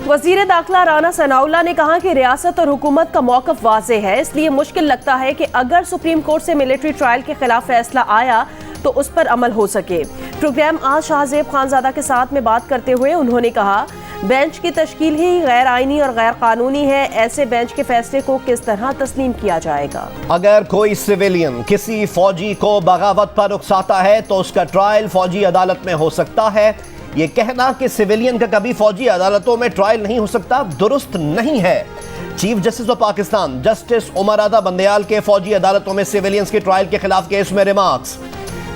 وزیر داخلہ رانا ثناءاللہ نے کہا کہ ریاست اور حکومت کا موقف واضح ہے، اس لیے مشکل لگتا ہے کہ اگر سپریم کورٹ سے ملٹری ٹرائل کے خلاف فیصلہ آیا تو اس پر عمل ہو سکے۔ پروگرام آج شاہ زیب خانزادہ کے ساتھ میں بات کرتے ہوئے انہوں نے کہا، بینچ کی تشکیل ہی غیر آئینی اور غیر قانونی ہے، ایسے بینچ کے فیصلے کو کس طرح تسلیم کیا جائے گا؟ اگر کوئی سویلین کسی فوجی کو بغاوت پر اکساتا ہے تو اس کا ٹرائل فوجی عدالت میں ہو سکتا ہے۔ یہ کہنا کہ سویلین کا کبھی فوجی عدالتوں میں ٹرائل نہیں ہو سکتا درست نہیں ہے۔ Chief justice of Pakistan justice Umar Raza Bandial کے فوجی عدالتوں میں سویلینز کے ٹرائل کے خلاف کیس میں ریمارکس۔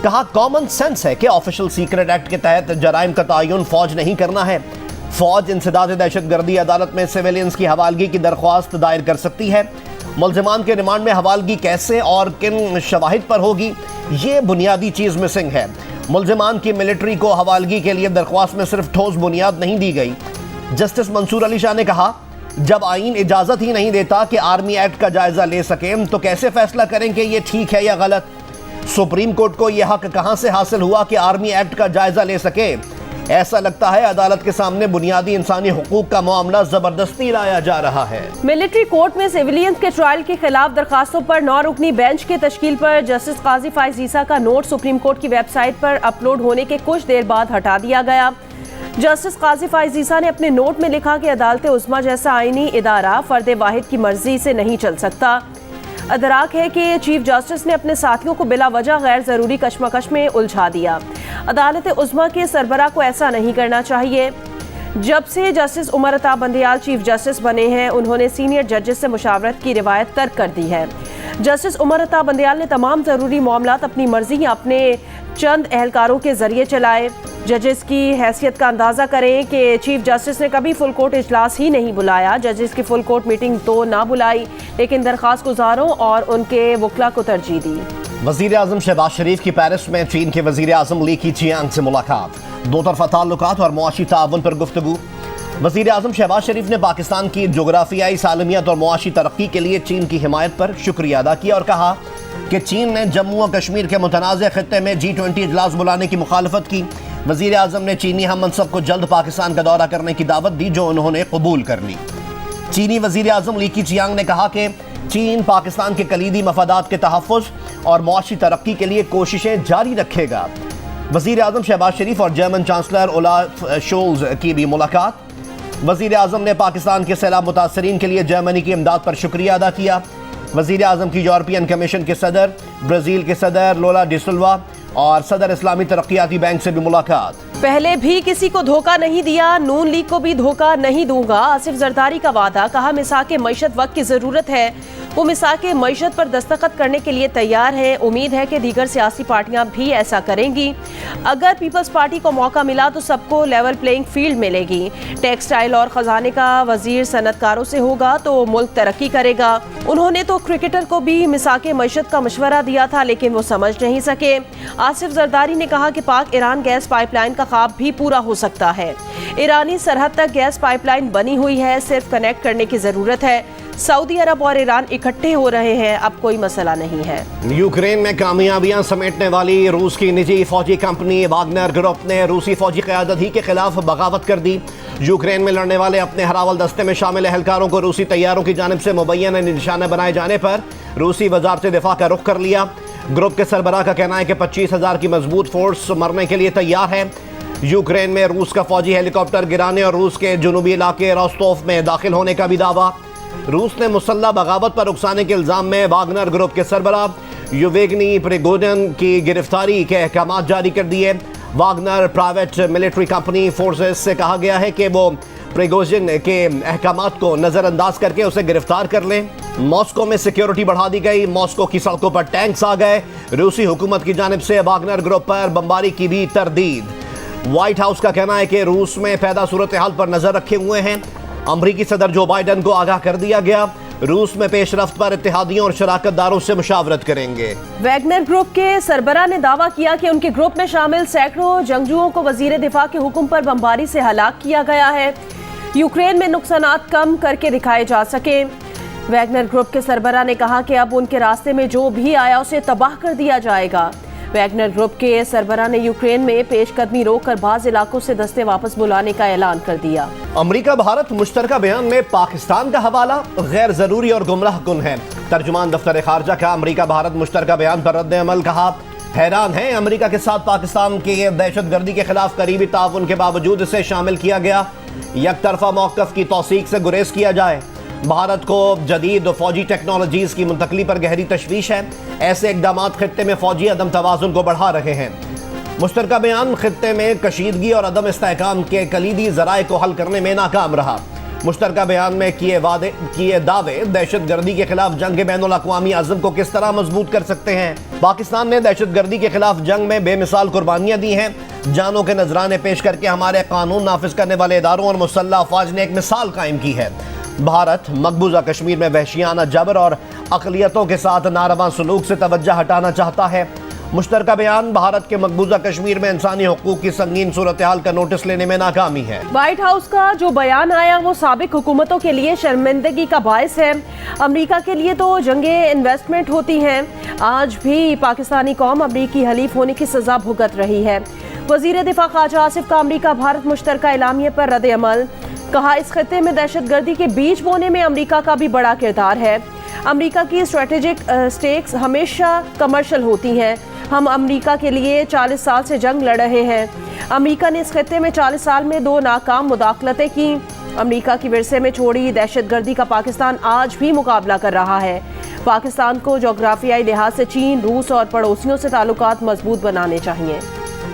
کہا کامن سینس ہے کہ آفیشل سیکرٹ ایکٹ کے تحت جرائم کا تعین فوج نہیں کرنا ہے۔ فوج انسداد دہشت گردی عدالت میں سویلینز کی حوالگی کی درخواست دائر کر سکتی ہے۔ ملزمان کے ریمانڈ میں حوالگی کیسے اور کن شواہد پر ہوگی، یہ بنیادی چیز مسنگ ہے۔ ملزمان کی ملٹری کو حوالگی کے لیے درخواست میں صرف ٹھوس بنیاد نہیں دی گئی۔ جسٹس منصور علی شاہ نے کہا، جب آئین اجازت ہی نہیں دیتا کہ آرمی ایکٹ کا جائزہ لے سکیں تو کیسے فیصلہ کریں کہ یہ ٹھیک ہے یا غلط؟ سپریم کورٹ کو یہ حق کہاں سے حاصل ہوا کہ آرمی ایکٹ کا جائزہ لے سکے؟ ایسا لگتا ہے عدالت کے سامنے بنیادی انسانی حقوق کا معاملہ زبردستی لایا جا رہا ہے۔ ملٹری کورٹ میں سویلینز کے ٹرائل کے خلاف درخواستوں پر 9 رکنی بینچ کے تشکیل پر جسٹس قاضی فائز عیسیٰ کا نوٹ سپریم کورٹ کی ویب سائٹ پر اپلوڈ ہونے کے کچھ دیر بعد ہٹا دیا گیا۔ جسٹس قاضی فائز عیسیٰ نے اپنے نوٹ میں لکھا کہ عدالت عظمیٰ جیسا آئینی ادارہ فرد واحد کی مرضی سے نہیں چل سکتا۔ ادراک ہے کہ چیف جسٹس نے اپنے ساتھیوں کو بلا وجہ غیر ضروری کشمکش میں الجھا دیا۔ عدالت عظمیٰ کے سربراہ کو ایسا نہیں کرنا چاہیے۔ جب سے justice Umar Ata Bandial chief justice بنے ہیں، انہوں نے سینئر ججز سے مشاورت کی روایت ترک کر دی ہے۔ جسٹس عمر عطا بندیال نے تمام ضروری معاملات اپنی مرضی یا اپنے چند اہلکاروں کے ذریعے چلائے۔ ججز کی حیثیت کا اندازہ کریں کہ چیف جسٹس نے کبھی فل کورٹ اجلاس ہی نہیں بلایا۔ ججز کی فل کورٹ میٹنگ تو نہ بلائی، لیکن درخواست گزاروں اور ان کے وکلاء کو ترجیح دی۔ وزیر اعظم شہباز شریف کی پیرس میں چین کے وزیر اعظم لی کیچیانگ سے ملاقات، دو طرفہ تعلقات اور معاشی تعاون پر گفتگو۔ وزیر اعظم شہباز شریف نے پاکستان کی جغرافیائی سالمیت اور معاشی ترقی کے لیے چین کی حمایت پر شکریہ ادا کیا اور کہا کہ چین نے جموں و کشمیر کے متنازع خطے میں G20 اجلاس بلانے کی مخالفت کی۔ وزیر اعظم نے چینی ہم منصب کو جلد پاکستان کا دورہ کرنے کی دعوت دی، جو انہوں نے قبول کر لی۔ چینی وزیر اعظم لی کیچیانگ نے کہا کہ چین پاکستان کے کلیدی مفادات کے تحفظ اور معاشی ترقی کے لیے کوششیں جاری رکھے گا۔ وزیر اعظم شہباز شریف اور جرمن چانسلر اولاف شولز کی بھی ملاقات۔ وزیر اعظم نے پاکستان کے سیلاب متاثرین کے لیے جرمنی کی امداد پر شکریہ ادا کیا۔ وزیر اعظم کی یورپین کمیشن کے صدر، برازیل کے صدر لولا ڈی سلوا اور صدر اسلامی ترقیاتی بینک سے بھی ملاقات۔ پہلے بھی کسی کو دھوکہ نہیں دیا، نون لیگ کو بھی دھوکہ نہیں دوں گا، آصف زرداری کا وعدہ۔ کہا مساق معیشت وقت کی ضرورت ہے، وہ مساق معیشت پر دستخط کرنے کے لیے تیار ہیں۔ امید ہے کہ دیگر سیاسی پارٹیاں بھی ایسا کریں گی۔ اگر پیپلز پارٹی کو موقع ملا تو سب کو لیول پلینگ فیلڈ ملے گی۔ ٹیکسٹائل اور خزانے کا وزیر صنعت کاروں سے ہوگا تو ملک ترقی کرے گا۔ انہوں نے تو کرکٹر کو بھی مساق معیشت کا مشورہ دیا تھا، لیکن وہ سمجھ نہیں سکے۔ آصف زرداری نے کہا کہ پاک ایران گیس پائپ لائن کا خواب بھی پورا ہو سکتا ہے۔ ایرانی سرحد تک گیس پائپ لائن بنی ہوئی ہے، صرف کنیکٹ کرنے کی ضرورت ہے۔ سعودی عرب اور ایران اکٹھے ہو رہے ہیں، اب کوئی مسئلہ نہیں ہے۔ یوکرین میں کامیابیاں سمیٹنے والی روس کی نجی فوجی کمپنی واگنر گروپ نے روسی فوجی قیادت ہی کے خلاف بغاوت کر دی۔ یوکرین میں لڑنے والے اپنے ہراول دستے میں شامل اہلکاروں کو روسی طیاروں کی جانب سے مبینہ نشانہ بنائے جانے پر روسی وزارت دفاع کا رخ کر لیا۔ گروپ کے سربراہ کا کہنا ہے کہ 25,000 کی مضبوط فورس مرنے کے لیے تیار ہے۔ یوکرین میں روس کا فوجی ہیلی کاپٹر گرانے اور روس کے جنوبی علاقے روستوف میں داخل ہونے کا بھی دعویٰ۔ روس نے مسلح بغاوت پر اکسانے کے الزام میں واگنر گروپ کے سربراہ یووگنی پریگوجن کی گرفتاری کے احکامات جاری کر دیے۔ Wagner private military company forces سے کہا گیا ہے کہ وہ پریگوجن کے احکامات کو نظر انداز کر کے اسے گرفتار کر لیں۔ ماسکو میں سیکیورٹی بڑھا دی گئی، ماسکو کی سڑکوں پر ٹینکس آ گئے۔ روسی حکومت کی جانب سے واگنر گروپ پر بمباری کی بھی تردید۔ وائٹ ہاؤس کا کہنا ہے کہ روس میں پیدا صورتحال پر نظر رکھے ہوئے ہیں۔ امریکی صدر جو بائیڈن کو آگاہ کر دیا گیا، روس میں پیش رفت پر اتحادیوں اور شراکت داروں سے مشاورت کریں گے۔ ویگنر گروپ کے سربراہ نے دعویٰ کیا کہ ان کے گروپ میں شامل سینکڑوں جنگجوؤں کو وزیر دفاع کے حکم پر بمباری سے ہلاک کیا گیا ہے، یوکرین میں نقصانات کم کر کے دکھائے جا سکیں۔ ویگنر گروپ کے سربراہ نے کہا کہ اب ان کے راستے میں جو بھی آیا اسے تباہ کر دیا جائے گا۔ वैगनर ग्रुप के सरबराह ने यूक्रेन में पेशकदमी रोक कर बाज़ इलाकों से दस्ते वापस बुलाने का ऐलान कर दिया। अमरीका भारत मुश्तरका बयान में पाकिस्तान का हवाला गैर जरूरी और गुमराह कुन है। तर्जुमान दफ्तर खारजा का अमरीका भारत मुश्तरका बयान पर रद्द अमल कहा, हैरान है अमरीका के साथ पाकिस्तान के दहशतगर्दी के खिलाफ करीबी ताउन के बावजूद इसे शामिल किया गया। यकतरफा मौक़िफ़ की तौसीक से गुरेज किया जाए। भारत को जदीद फौजी टेक्नोलॉजीज़ की मुंतकली पर गहरी तशवीश है। ऐसे इक़दामात खित्ते में फौजी अदम तवाज़ुन को बढ़ा रहे हैं। मुश्तरका बयान खित्ते में कशीदगी और अदम इस्तेहकाम के कलीदी ज़राए को हल करने में नाकाम रहा। मुश्तरका बयान में किए दावे दहशतगर्दी के खिलाफ जंग बैनुल अक़वामी अज़म को किस तरह मजबूत कर सकते हैं। पाकिस्तान ने दहशतगर्दी के खिलाफ जंग में बेमिसाल कुर्बानियाँ दी हैं। जानों के नजराने पेश करके हमारे कानून नाफिज करने वाले इदारों और मुसल्लह अफवाज ने एक मिसाल कायम की है। भारत मकबूजा कश्मीर में वहशियाना जबर और अक़लियतों के साथ नारवा सलूक से तवज्जो हटाना चाहता है। मुश्तरका बयान भारत के मकबूजा कश्मीर में इंसानी हुकूक की संगीन सूरत हाल का नोटिस लेने में नाकामी है। व्हाइट हाउस का जो बयान आया वो साबिक हुकूमतों के लिए शर्मिंदगी का बायस है। अमरीका के लिए तो जंगें इन्वेस्टमेंट होती हैं। आज भी पाकिस्तानी कौम अमरीकी हलीफ होने की सजा भुगत रही है। वज़ीर दिफा ख्वाजा आसिफ का अमरीका भारत मुश्तरका एलामिया पर रद्द अमल, कहा इस खत्ते में दहशतगर्दी के बीज बोने में अमरीका का भी बड़ा किरदार है। अमरीका की स्ट्रेटेजिक स्टेक्स हमेशा कमर्शियल होती हैं। हम अमरीका के लिए 40 साल से जंग लड़ रहे हैं। अमरीका ने इस खत्ते में 40 साल में 2 नाकाम मुदाखलतें की। अमरीका की विरसे में छोड़ी दहशतगर्दी का पाकिस्तान आज भी मुकाबला कर रहा है। पाकिस्तान को जोग्राफियाई लिहाज से चीन, रूस और पड़ोसियों से ताल्लुकात मजबूत बनाने चाहिए।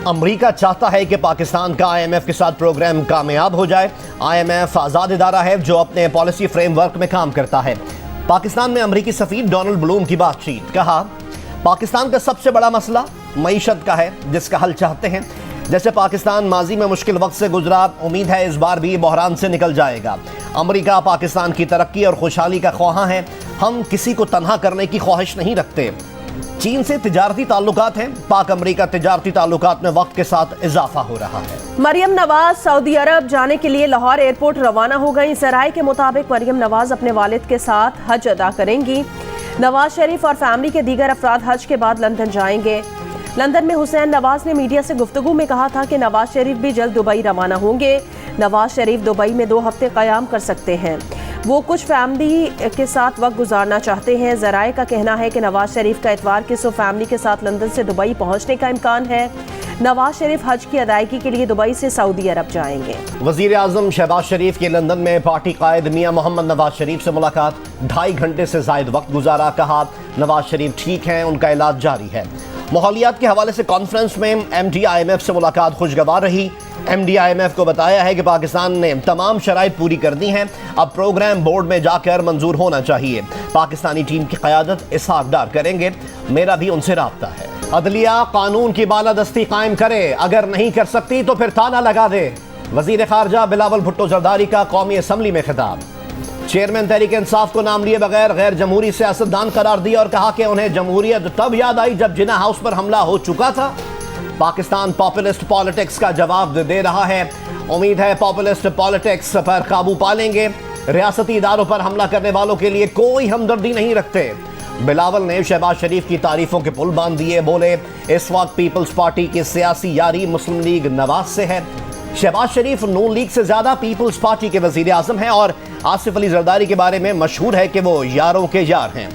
अमरीका चाहता है कि पाकिस्तान का IMF के साथ प्रोग्राम कामयाब हो जाए। IMF आज़ाद इदारा है जो अपने पॉलिसी फ्रेमवर्क में काम करता है। पाकिस्तान में अमरीकी सफ़ीर डोनाल्ड ब्लूम की बातचीत, कहा पाकिस्तान का सबसे बड़ा मसला मईशत का है जिसका हल चाहते हैं। जैसे पाकिस्तान माजी में मुश्किल वक्त से गुजरा, उम्मीद है इस बार भी बहरान से निकल जाएगा। अमरीका पाकिस्तान की तरक्की और खुशहाली का ख्वाहां है। हम किसी को तन्हा करने की ख्वाहिश नहीं रखते। चीन से तिजारती ताल्लुकात हैं। पाक अमरीका तिजारती ताल्लुकात में वक्त के साथ इजाफा हो रहा है। मरियम नवाज सऊदी अरब जाने के लिए लाहौर एयरपोर्ट रवाना हो गई। ज़राए के मुताबिक मरियम नवाज अपने वालिद के साथ हज अदा करेंगी। नवाज शरीफ और फैमिली के दीगर अफराद हज के बाद लंदन जाएंगे। लंदन में हुसैन नवाज ने मीडिया से गुफ्तगू में कहा था कि नवाज शरीफ भी जल्द दुबई रवाना होंगे। नवाज शरीफ दुबई में 2 हफ्ते क़याम कर सकते हैं। वो कुछ फैमिली के साथ वक्त गुजारना चाहते हैं। ज़राए का कहना है कि नवाज शरीफ का इतवार की सुबह फैमिली के साथ लंदन से दुबई पहुंचने का इम्कान है। नवाज शरीफ हज की अदायगी के लिए दुबई से सऊदी अरब जाएंगे। वज़ीर आज़म शहबाज शरीफ की लंदन में पार्टी कायद मियां मोहम्मद नवाज शरीफ से मुलाकात, 2.5 घंटे से ज़ायद वक्त गुजारा। कहा नवाज शरीफ ठीक हैं, उनका इलाज जारी है। माहौलियात के हवाले से कॉन्फ्रेंस में MD IMF से मुलाकात खुशगवार रही। MD IMF को बताया है कि पाकिस्तान ने तमाम शराइत पूरी कर दी हैं। अब प्रोग्राम बोर्ड में जाकर मंजूर होना चाहिए। पाकिस्तानी टीम की क़यादत इसहाक डार करेंगे। मेरा भी उनसे राब्ता है। अदलिया कानून की बालादस्ती कायम करे, अगर नहीं कर सकती तो फिर ताला लगा दे। वज़ीर ख़ारजा बिलावल भुट्टो ज़रदारी का कौमी असम्बली में खिताब। चेयरमैन तहरीक इंसाफ को नाम लिए बगैर गैर जमहूरी सियासतदान करार दिया और कहा कि उन्हें जमहूरियत तब याद आई जब जिन्ना हाउस पर हमला हो चुका था। पाकिस्तान पॉपुलिस्ट पॉलिटिक्स का जवाब दे रहा है। उम्मीद है पॉपुलिस्ट पॉलिटिक्स पर काबू पा लेंगे। रियासती इदारों पर हमला करने वालों के लिए कोई हमदर्दी नहीं रखते। बिलावल ने शहबाज शरीफ की तारीफों के पुल बांध दिए। बोले इस वक्त पीपल्स पार्टी की सियासी यारी मुस्लिम लीग नवाज से है। शहबाज शरीफ नून लीग से ज्यादा पीपल्स पार्टी के वजीर आजम हैं और आसिफ अली जरदारी के बारे में मशहूर है कि वो यारों के यार हैं।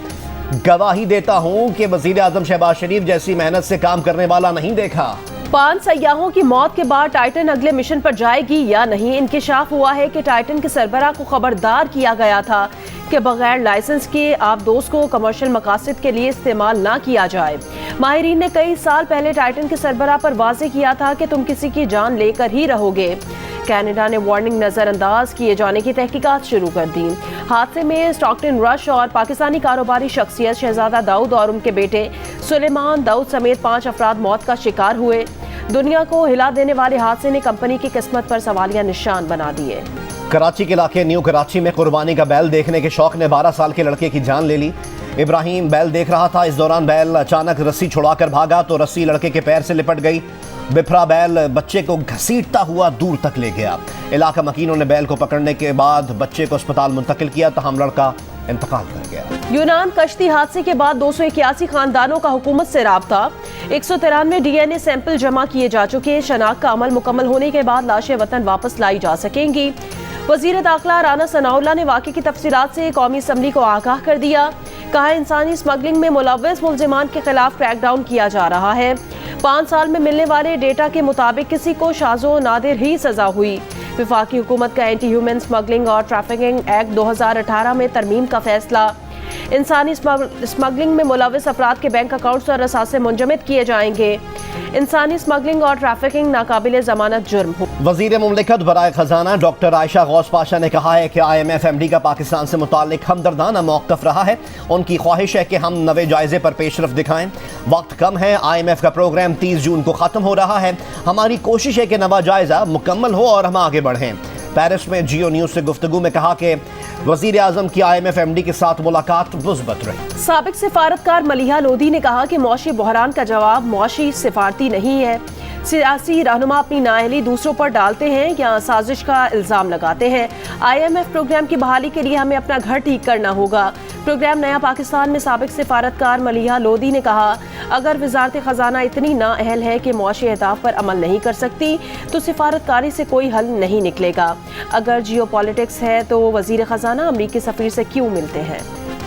गवाही देता हूं कि वजीर आजम शहबाज शरीफ जैसी मेहनत से काम करने वाला नहीं देखा। 5 सयाहों की मौत के बाद टाइटन अगले मिशन पर जाएगी या नहीं। इंकिशाफ हुआ है कि टाइटन के सरबराह को खबरदार किया गया था कि बगैर लाइसेंस के आबदोज को कमर्शियल मकासद के लिए इस्तेमाल ना किया जाए। माहिरीन ने कई साल पहले टाइटन के सरबराह पर वाज़े किया था कि तुम किसी की जान लेकर ही रहोगे। कनाडा ने वार्निंग नज़रअंदाज किए जाने की तहकीकात शुरू कर दी। हादसे में स्टॉकटन रश और पाकिस्तानी कारोबारी शख्सियत शहजादा दाऊद और उनके बेटे सुलेमान दाऊद समेत 5 अफराद मौत का शिकार हुए। दुनिया को हिला देने वाले हादसे ने कंपनी की किस्मत पर सवालिया निशान बना दिए। कराची के इलाके न्यू कराची में कुर्बानी का बैल देखने के शौक ने 12 साल के लड़के की जान ले ली। इब्राहिम बैल देख रहा था। इस दौरान बैल अचानक रस्सी छुड़ाकर भागा तो रस्सी लड़के के पैर से लिपट गई। बिफरा बैल बच्चे को घसीटता हुआ दूर तक ले गया। इलाका मकीनों ने बैल को पकड़ने के बाद बच्चे को अस्पताल मुंतकिल किया, तहम लड़का इंतकाल कर गया। यूनान कश्ती हादसे के बाद 281 खानदानों का हुकूमत से राब्ता। 193 DNA सैंपल जमा किए जा चुके। शनाख्त का अमल मुकम्मल होने के बाद लाशें वतन वापस लाई जा सकेंगी। वज़ीर दाखिला राना सनाउल्लाह ने वाक़े की तफसीलात से कौमी असम्बली को आगाह कर दिया। कहा, इंसानी स्मगलिंग में मुलव्वस मुल्ज़िमान के खिलाफ क्रैकडाउन किया जा रहा है। 5 साल में मिलने वाले डेटा के मुताबिक किसी को शाज़ो नादिर ही सज़ा हुई। वफाकी हुकूमत का एंटी ह्यूमन स्मगलिंग और ट्रैफिकिंग एक्ट 2018 में तरमीम का फैसला। इंसानी स्मगलिंग में मुलव्वस अफराद के बैंक अकाउंट्स और असासे मुंजमद किए जाएंगे। इंसानी स्मगलिंग और ट्रैफिकिंग नाकाबिले ज़मानत जुर्म हो। वज़ीर मुमलिकत बराए ख़जाना डॉक्टर आयशा गौस पाशा ने कहा है कि IMF MD का पाकिस्तान से मुताल्लिक हमदर्दाना मौक़िफ़ रहा है। उनकी ख्वाहिश है कि हम नवे जायज़े पर पेशरफ़ दिखाएं। वक्त कम है, IMF का प्रोग्राम 30 जून को ख़त्म हो रहा है। हमारी कोशिश है कि नवा जायज़ा मुकम्मल हो और हम आगे बढ़ें। पेरिस में जियो न्यूज़ से गुफ्तगू में कहा कि वज़ीर आज़म की IMF MD के साथ मुलाकात मुस्बत रही। साबिक सिफारतकार मलिहा लोधी ने कहा कि मौशी बहरान का जवाब मौशी सिफारती नहीं है। सियासी रहनुमा अपनी नाअहली दूसरों पर डालते हैं या साजिश का इल्ज़ाम लगाते हैं। IMF प्रोग्राम की बहाली के लिए हमें अपना घर ठीक करना होगा। प्रोग्राम नया पाकिस्तान में साबिक सिफारतकार मलिहा लोधी ने कहा, अगर वजारत ख़जाना इतनी नाअहल है कि मुआशी अहदाफ पर अमल नहीं कर सकती तो सिफारतकारी से कोई हल नहीं निकलेगा। अगर जियो पॉलिटिक्स है तो वज़ीर ख़जाना अमरीकी सफ़ीर से क्यों मिलते हैं।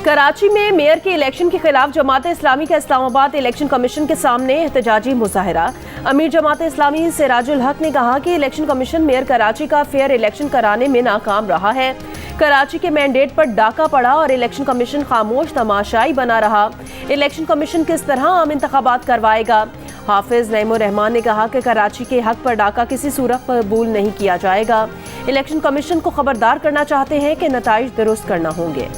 कराची में मेयर के इलेक्शन के खिलाफ जमात इस्लामी का इस्लामाबाद इलेक्शन कमीशन के सामने एहतजाजी मुजाहरा। अमीर जमात इस्लामी सिराजुल हक ने कहा कि इलेक्शन कमीशन मेयर कराची का फेयर इलेक्शन कराने में नाकाम रहा है। कराची के मैंडेट पर डाका पड़ा और इलेक्शन कमीशन खामोश तमाशाई बना रहा। इलेक्शन कमीशन किस तरह आम इंतखाबात करवाएगा। हाफिज नईमुर रहमान ने कहा कि कराची के हक पर डाका किसी सूरत पर कबूल नहीं किया जाएगा। इलेक्शन कमीशन को खबरदार करना चाहते हैं कि नताइज दुरुस्त करना होंगे।